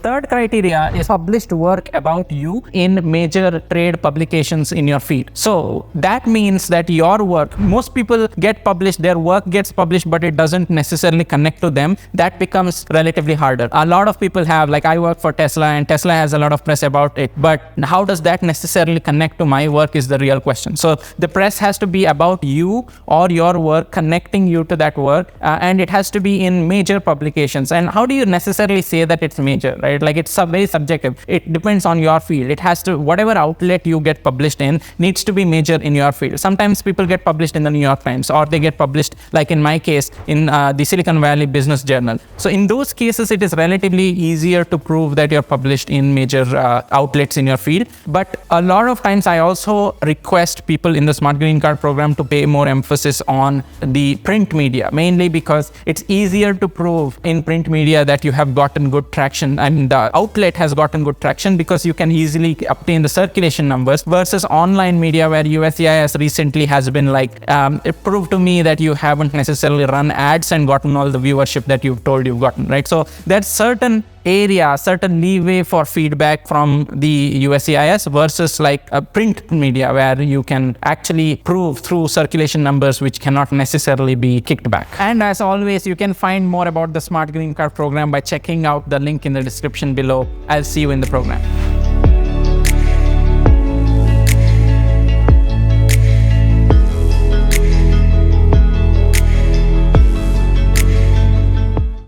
third criteria is published work about you in major trade publications in your field. So that means that your work, most people get published, their work gets published, but it doesn't necessarily connect to them. That becomes relatively harder. A lot of people have, like I work for Tesla and Tesla has a lot of press about it, but how does that necessarily connect to my work is the real question. So the press has to be about you or your work, connecting you to that work, and it has to be in major publications. And how do you necessarily say that it's major, right? Like it's very subjective. It depends on your field. It has to, whatever outlet you get published in needs to be major in your field. Sometimes people get published in the New York Times, or they get published, like in my case, in the Silicon Valley Business Journal. So in those cases, it is relatively easier to prove that you're published in major outlets in your field. But a lot of times I also request people in the Smart Green Card program to pay more emphasis on the print media, mainly because it's easier to prove in print media that you have gotten good traction and the outlet has gotten good traction because you can easily obtain the circulation numbers, versus online media where USCIS recently has been like, it proved to me that you haven't necessarily run ads and gotten all the viewership that you've told you've gotten, right? So there's certain area, certain leeway for feedback from the USCIS versus like a print media where you can actually prove through circulation numbers which cannot necessarily be kicked back. And as always, you can find more about the Smart Green Card program by checking out the link in the description below. I'll see you in the program.